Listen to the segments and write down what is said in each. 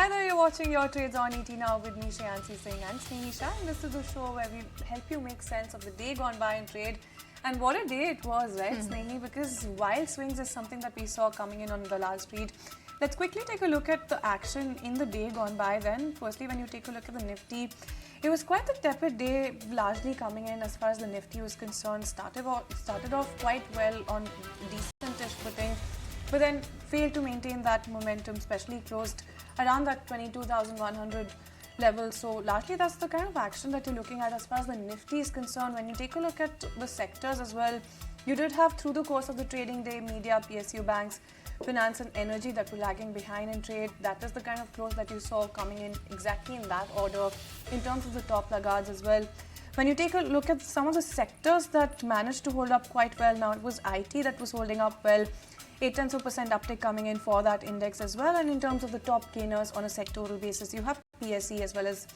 Hi there, you're watching Your Trades on ET now with me, Shreyansi Singh and Snehisha. And this is the show where we help you make sense of the day gone by in trade. And what a day it was, right, Snehi? Because wild swings is something that we saw coming in on the last read. Let's quickly take a look at the action in the day gone by then. Firstly, when you take a look at the Nifty, it was quite a tepid day, largely coming in as far as the Nifty was concerned. Started off quite well on decentish footing, but then failed to maintain that momentum, especially closed around that 22,100 level. So largely that's the kind of action that you're looking at as far as the Nifty is concerned. When you take a look at the sectors as well, you did have through the course of the trading day media, PSU banks, finance and energy that were lagging behind in trade. That is the kind of close that you saw coming in exactly in that order in terms of the top laggards as well. When you take a look at some of the sectors that managed to hold up quite well, now it was IT that was holding up well. 0.8% uptick coming in for that index as well. And in terms of the top gainers on a sectoral basis, you have PSE as well as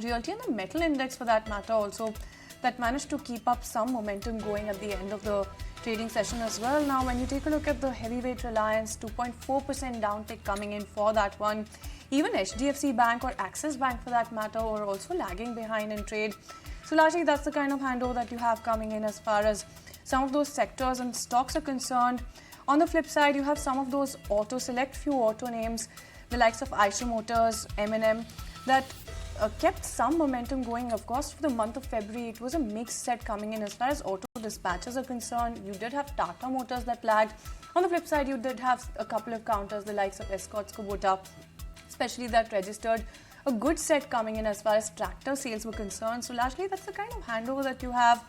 Realty and the metal index for that matter also that managed to keep up some momentum going at the end of the trading session as well. Now, when you take a look at the heavyweight Reliance, 2.4% downtick coming in for that one. Even HDFC Bank or Axis Bank for that matter are also lagging behind in trade. So largely that's the kind of handover that you have coming in as far as some of those sectors and stocks are concerned. On the flip side, you have some of those select few auto names, the likes of Eicher Motors, M&M, that kept some momentum going. Of course, for the month of February, it was a mixed set coming in as far as auto dispatches are concerned. You did have Tata Motors that lagged. On the flip side, you did have a couple of counters, the likes of Escorts, Kubota, especially that registered a good set coming in as far as tractor sales were concerned. So largely, that's the kind of handover that you have.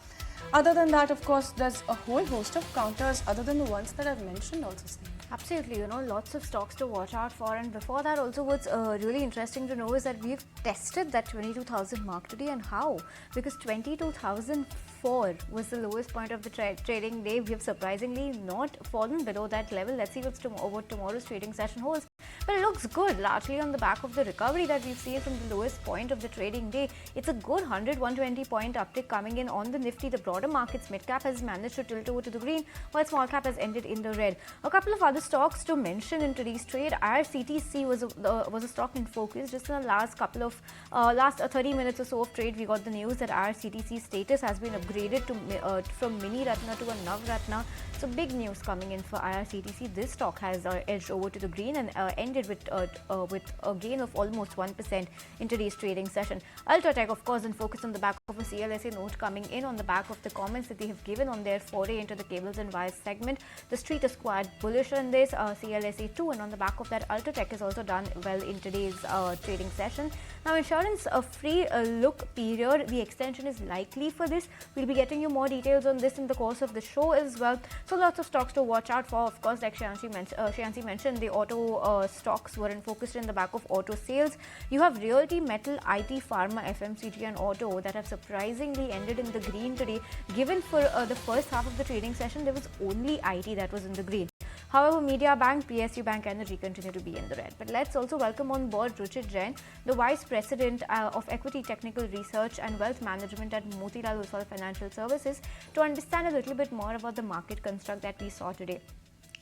Other than that, of course, there's a whole host of counters other than the ones that I've mentioned also, Sneha. Absolutely, lots of stocks to watch out for. And before that, also what's really interesting to know is that we've tested that 22,000 mark today. And how? Because 22,004 was the lowest point of the trading day. We have surprisingly not fallen below that level. Let's see what tomorrow's trading session holds. But it looks good, largely on the back of the recovery that we've seen from the lowest point of the trading day. It's a good 100-120 point uptick coming in on the Nifty. The broader markets, mid-cap has managed to tilt over to the green, while small-cap has ended in the red. A couple of other stocks to mention in today's trade. IRCTC was a stock in focus. Just in the last 30 minutes or so of trade, we got the news that IRCTC's status has been upgraded to from Mini Ratna to a Nav Ratna. So big news coming in for IRCTC. This stock has edged over to the green and ended with a gain of almost 1% in today's trading session. Ultratech, of course, in focus on the back of a CLSA note coming in on the back of the comments that they have given on their foray into the cables and wires segment. The street is quite bullish on this CLSA too, and on the back of that, Ultratech has also done well in today's trading session. Now, insurance a free look period. The extension is likely for this. We'll be getting you more details on this in the course of the show as well. So lots of stocks to watch out for. Of course, like Shreyansi mentioned, the auto stocks were in focus in the back of auto sales. You have Realty, Metal, IT, Pharma, FMCG and Auto that have surprisingly ended in the green today. Given for the first half of the trading session, there was only IT that was in the green. However, Media Bank, PSU Bank Energy continue to be in the red. But let's also welcome on board Ruchit Jain, the Vice President of Equity Technical Research and Wealth Management at Motilal Oswal Financial Services, to understand a little bit more about the market construct that we saw today.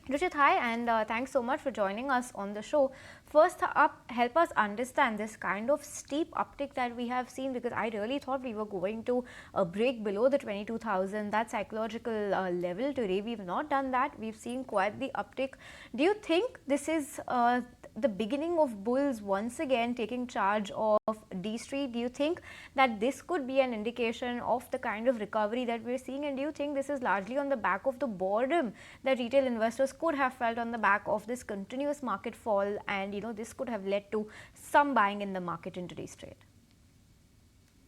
Ruchit, hi, and thanks so much for joining us on the show. First up, help us understand this kind of steep uptick that we have seen, because I really thought we were going to break below the 22,000, that psychological level today. We've not done that. We've seen quite the uptick. Do you think this is the beginning of bulls once again taking charge of D Street? Do you think that this could be an indication of the kind of recovery that we're seeing? And do you think this is largely on the back of the boredom that retail investors could have felt on the back of this continuous market fall, and this could have led to some buying in the market in today's trade?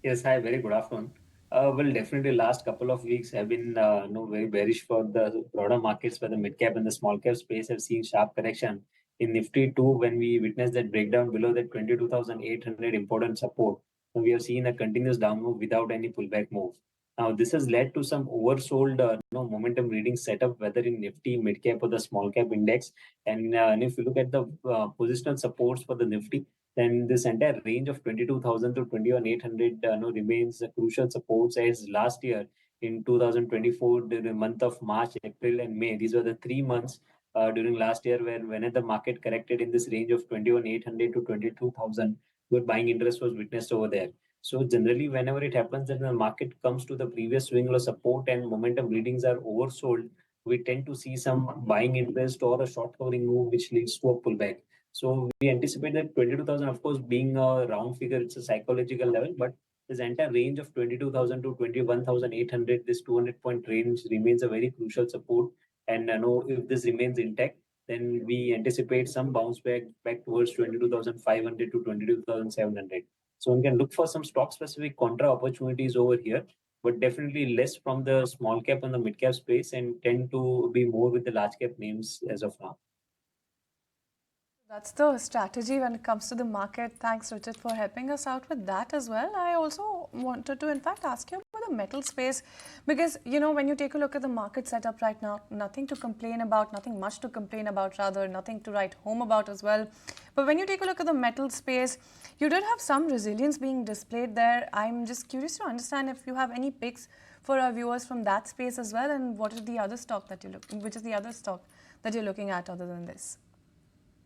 Yes, hi, very good afternoon. Well, definitely last couple of weeks have been very bearish for the broader markets, where the mid cap and the small cap space have seen sharp correction. In Nifty too, when we witnessed that breakdown below that 22,800 important support, we have seen a continuous down move without any pullback move. Now, this has led to some oversold momentum reading setup, whether in Nifty, mid cap or the small cap index. And if you look at the positional supports for the Nifty, then this entire range of 22,000 to 21,800 remains crucial supports, as last year in 2024, the month of March, April and May, these were the 3 months during last year when the market corrected in this range of 21,800 to 22,000, good buying interest was witnessed over there. So generally, whenever it happens that the market comes to the previous swing low support and momentum readings are oversold, we tend to see some buying interest or a short covering move, which leads to a pullback. So we anticipate that 22,000, of course, being a round figure, it's a psychological level, but this entire range of 22,000 to 21,800, this 200-point range remains a very crucial support. And I know if this remains intact, then we anticipate some bounce back towards 22,500 to 22,700. So one can look for some stock specific contra opportunities over here, but definitely less from the small cap and the mid cap space and tend to be more with the large cap names as of now. That's the strategy when it comes to the market. Thanks, Richard, for helping us out with that as well. I also wanted to, in fact, ask you about the metal space because, when you take a look at the market setup right now, nothing to complain about, nothing much to complain about, rather, nothing to write home about as well. But when you take a look at the metal space, you did have some resilience being displayed there. I'm just curious to understand if you have any picks for our viewers from that space as well, and what is the other stock that which is the other stock that you're looking at other than this?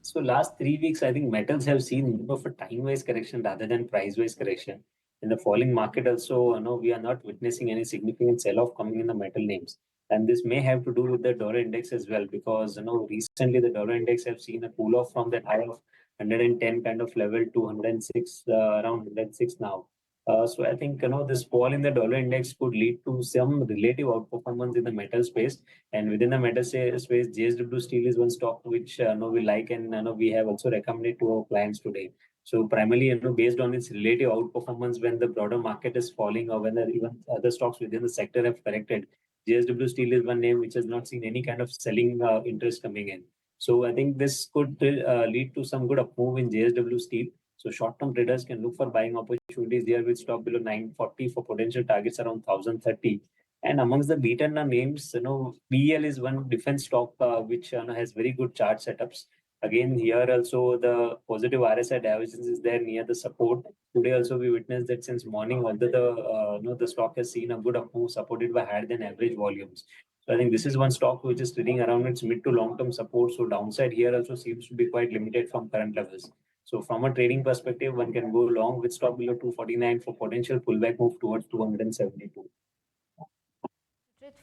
So last 3 weeks, I think metals have seen more of a time-wise correction rather than price-wise correction. In the falling market also, we are not witnessing any significant sell-off coming in the metal names. And this may have to do with the dollar index as well, because recently the dollar index have seen a cool off from that high of 110 kind of level to 106, around 106 now. So I think this fall in the dollar index could lead to some relative outperformance in the metal space. And within the metal space, JSW Steel is one stock which we like and we have also recommended to our clients today. So primarily, based on its relative outperformance when the broader market is falling or when even other stocks within the sector have corrected, JSW Steel is one name which has not seen any kind of selling interest coming in. So I think this could lead to some good up move in JSW Steel. So short-term traders can look for buying opportunities there with stock below 940 for potential targets around 1030. And amongst the beaten names, BEL is one defense stock which has very good chart setups. Again, here also the positive RSI divergence is there near the support. Today also we witnessed that since morning, although the stock has seen a good up move supported by higher than average volumes. So I think this is one stock which is trading around its mid to long-term support. So downside here also seems to be quite limited from current levels. So from a trading perspective, one can go long with stock below 249 for potential pullback move towards 272.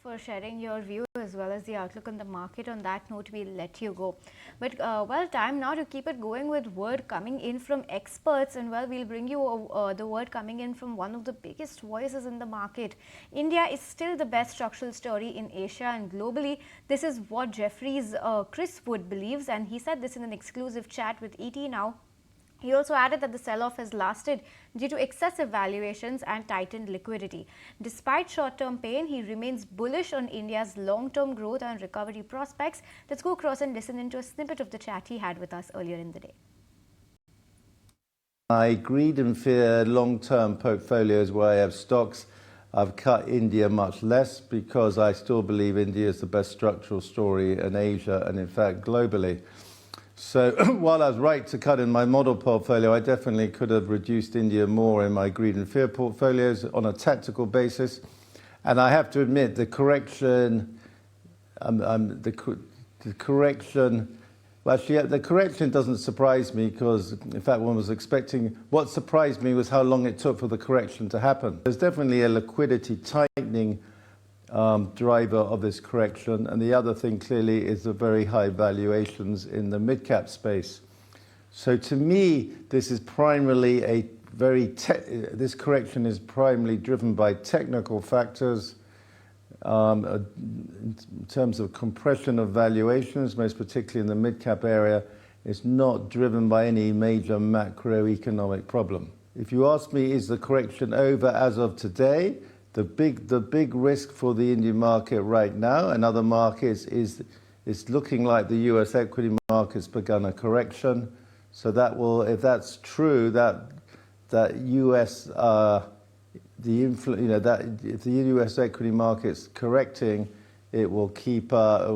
For sharing your view as well as the outlook on the market. On that note, we'll let you go. But time now to keep it going with word coming in from experts, and we'll bring you the word coming in from one of the biggest voices in the market. India is still the best structural story in Asia and globally. This is what Jefferies Chris Wood believes, and he said this in an exclusive chat with ET Now. He also added that the sell-off has lasted due to excessive valuations and tightened liquidity. Despite short-term pain, he remains bullish on India's long-term growth and recovery prospects. Let's go across and listen into a snippet of the chat he had with us earlier in the day. My greed and fear long-term portfolios where I have stocks, I've cut India much less because I still believe India is the best structural story in Asia and in fact globally. So while I was right to cut in my model portfolio, I definitely could have reduced India more in my greed and fear portfolios on a tactical basis. And I have to admit, the correction doesn't surprise me because, in fact, one was expecting. What surprised me was how long it took for the correction to happen. There's definitely a liquidity tightening driver of this correction, and the other thing clearly is the very high valuations in the mid-cap space. So to me, this is primarily this correction is primarily driven by technical factors in terms of compression of valuations, most particularly in the mid-cap area. It's not driven by any major macroeconomic problem. If you ask me, is the correction over as of today? The big risk for the Indian market right now and other markets is it's looking like the U.S. equity market's begun a correction. So that will, if that's true, that U.S. If the U.S. equity market's correcting, it will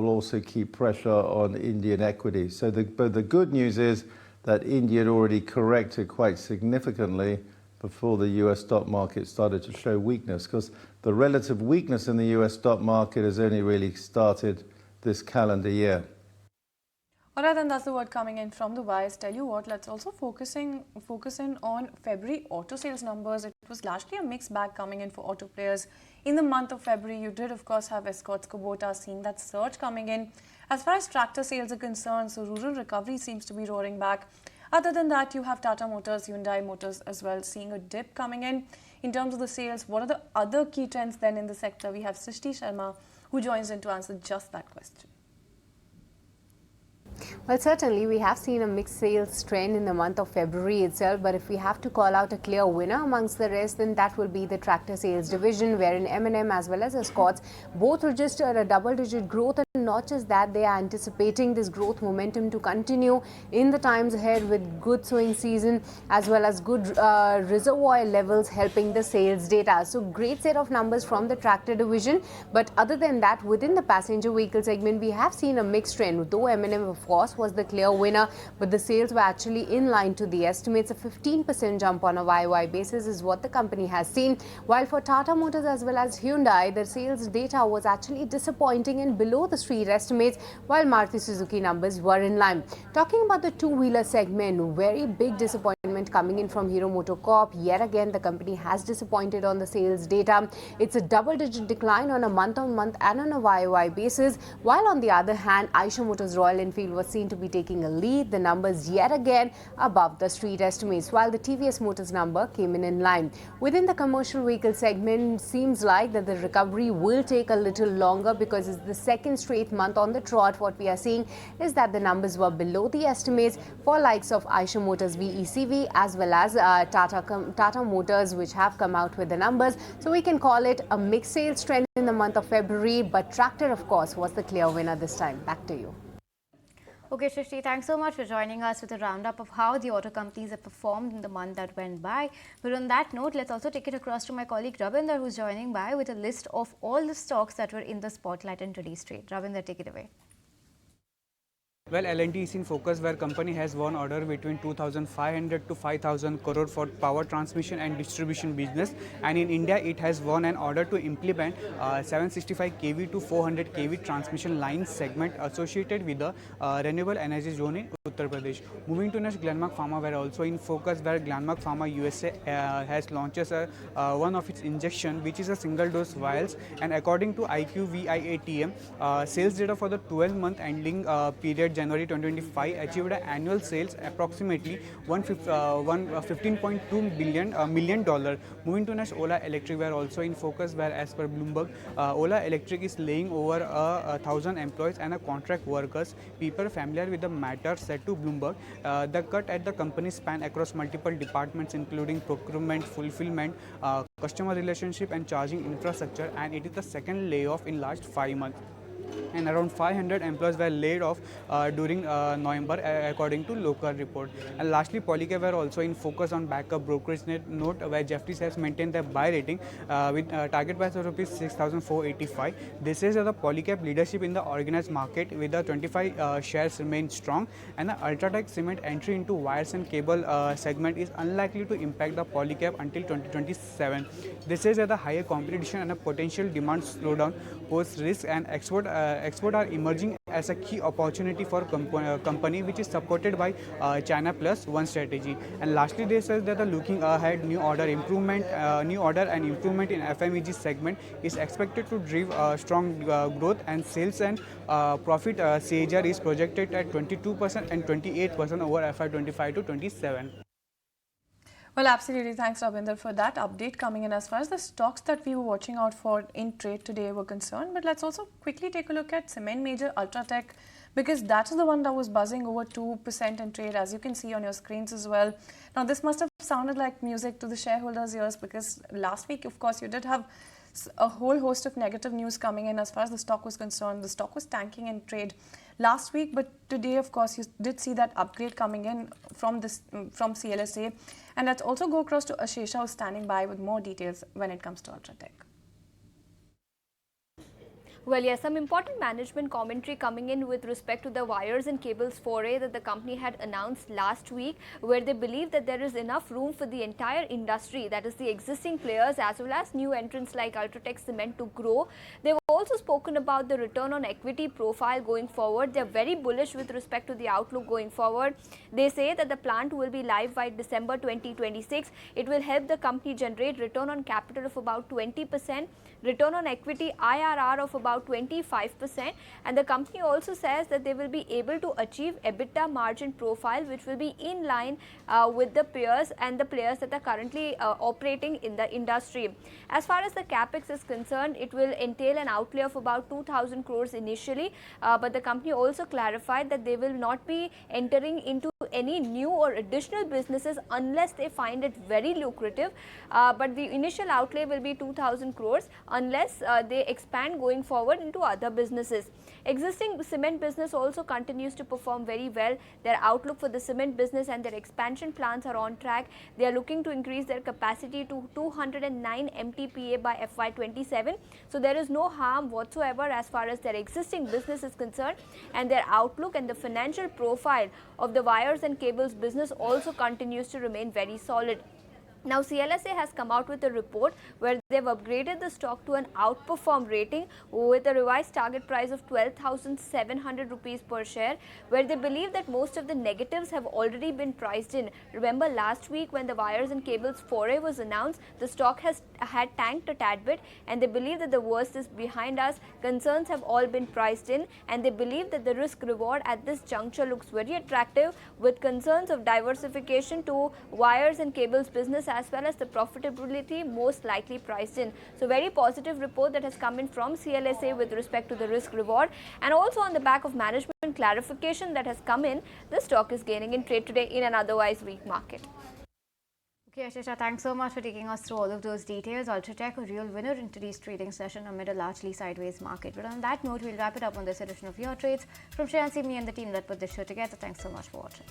also keep pressure on Indian equity. So but the good news is that India had already corrected quite significantly before the US stock market started to show weakness, because the relative weakness in the US stock market has only really started this calendar year. Alright, then that's the word coming in from the wires. Tell you what, let's also focus in on February auto sales numbers. It was largely a mixed bag coming in for auto players. In the month of February, you did of course have Escorts, Kubota seeing that surge coming in. As far as tractor sales are concerned, so rural recovery seems to be roaring back. Other than that, you have Tata Motors, Hyundai Motors as well seeing a dip coming in. In terms of the sales, what are the other key trends then in the sector? We have Srishti Sharma who joins in to answer just that question. Well, certainly we have seen a mixed sales trend in the month of February itself, but if we have to call out a clear winner amongst the rest, then that will be the tractor sales division, wherein M&M as well as Escorts both registered a double-digit growth, and not just that, they are anticipating this growth momentum to continue in the times ahead with good sowing season as well as good reservoir levels helping the sales data. So great set of numbers from the tractor division, but other than that, within the passenger vehicle segment, we have seen a mixed trend, though M&M of course was the clear winner, but the sales were actually in line to the estimates. A 15% jump on a YY basis is what the company has seen, while for Tata Motors as well as Hyundai, the sales data was actually disappointing and below the street estimates, while Maruti Suzuki numbers were in line. Talking about the two-wheeler segment, very big disappointment coming in from Hero MotoCorp. Yet again, the company has disappointed on the sales data. It's a double-digit decline on a month-on-month and on a YY basis, while on the other hand, Eicher Motors Royal Enfield was seen to be taking a lead. The numbers yet again above the street estimates, while the TVS Motors number came in line. Within the commercial vehicle segment, seems like that the recovery will take a little longer because it's the second straight month on the trot. What we are seeing is that the numbers were below the estimates for likes of Eicher Motors VECV as well as Tata Motors, which have come out with the numbers. So we can call it a mixed sales trend in the month of February, but tractor of course was the clear winner this time. Back to you. Okay, Srishti, thanks so much for joining us with a roundup of how the auto companies have performed in the month that went by. But on that note, let's also take it across to my colleague Ravinder, who's joining by with a list of all the stocks that were in the spotlight in today's trade. Ravinder, take it away. Well, L&T is in focus, where company has won order between 2,500 to 5,000 crore for power transmission and distribution business, and in India it has won an order to implement 765 kV to 400 kV transmission line segment associated with the renewable energy zone in Uttar Pradesh. Moving to next, Glenmark Pharma were also in focus, where Glenmark Pharma USA has launched one of its injection, which is a single dose vials, and according to IQVIA sales data for the 12-month ending period January 2025 achieved annual sales approximately $15.2 million. Moving to next, Ola Electric were also in focus, where as per Bloomberg, Ola Electric is laying over 1,000 employees and contract workers. People familiar with the matter said to Bloomberg, the cut at the company span across multiple departments including procurement, fulfillment, customer relationship and charging infrastructure, and it is the second layoff in last 5 months. And around 500 employees were laid off during November, according to local report. And lastly, Polycab were also in focus on backup brokerage note, where Jefferies has maintained their buy rating with target price of rupees 6,485. This is the Polycab leadership in the organized market, with the 25 shares remain strong, and the Ultratech Cement entry into wires and cable segment is unlikely to impact the Polycab until 2027. This is the higher competition and a potential demand slowdown pose risk, and export are emerging as a key opportunity for company, which is supported by China Plus One strategy. And lastly, they said that looking ahead, new order and improvement in FMEG segment is expected to drive strong growth, and sales and profit CAGR is projected at 22% and 28% over FY25 to 27. Well, absolutely. Thanks, Ravinder, for that update coming in as far as the stocks that we were watching out for in trade today were concerned. But let's also quickly take a look at cement major Ultratech, because that is the one that was buzzing over 2% in trade, as you can see on your screens as well. Now, this must have sounded like music to the shareholders' ears, because last week, of course, you did have a whole host of negative news coming in as far as the stock was concerned. The stock was tanking in trade last week, but today, of course, you did see that upgrade coming in from CLSA. And let's also go across to Ashesha, who's standing by with more details when it comes to Ultratech. Well, yes, some important management commentary coming in with respect to the wires and cables foray that the company had announced last week, where they believe that there is enough room for the entire industry, that is the existing players as well as new entrants like Ultratech Cement, to grow. They've also spoken about the return on equity profile going forward. They're very bullish with respect to the outlook going forward. They say that the plant will be live by December 2026. It will help the company generate return on capital of about 20%, return on equity IRR of about 25%, and the company also says that they will be able to achieve EBITDA margin profile which will be in line with the peers and the players that are currently operating in the industry. As far as the capex is concerned, it will entail an outlay of about 2,000 crores initially, but the company also clarified that they will not be entering into any new or additional businesses unless they find it very lucrative, but the initial outlay will be 2,000 crores unless they expand going forward into other businesses. Existing cement business also continues to perform very well. Their outlook for the cement business and their expansion plans are on track. They are looking to increase their capacity to 209 MTPA by FY27. So there is no harm whatsoever as far as their existing business is concerned, and their outlook and the financial profile of the wires and cables business also continues to remain very solid. Now, CLSA has come out with a report where they've upgraded the stock to an outperform rating with a revised target price of 12,700 rupees per share, where they believe that most of the negatives have already been priced in. Remember, last week when the wires and cables foray was announced, the stock had tanked a tad bit, and they believe that the worst is behind us. Concerns have all been priced in, and they believe that the risk reward at this juncture looks very attractive, with concerns of diversification to wires and cables business as well as the profitability most likely priced in. So very positive report that has come in from CLSA with respect to the risk reward, and also on the back of management clarification that has come in, the stock is gaining in trade today in an otherwise weak market. Okay, Ashisha, thanks so much for taking us through all of those details. Ultratech, a real winner in today's trading session amid a largely sideways market. But on that note, we'll wrap it up on this edition of Your Trades. From Shreyansi, me and the team that put this show together, thanks so much for watching.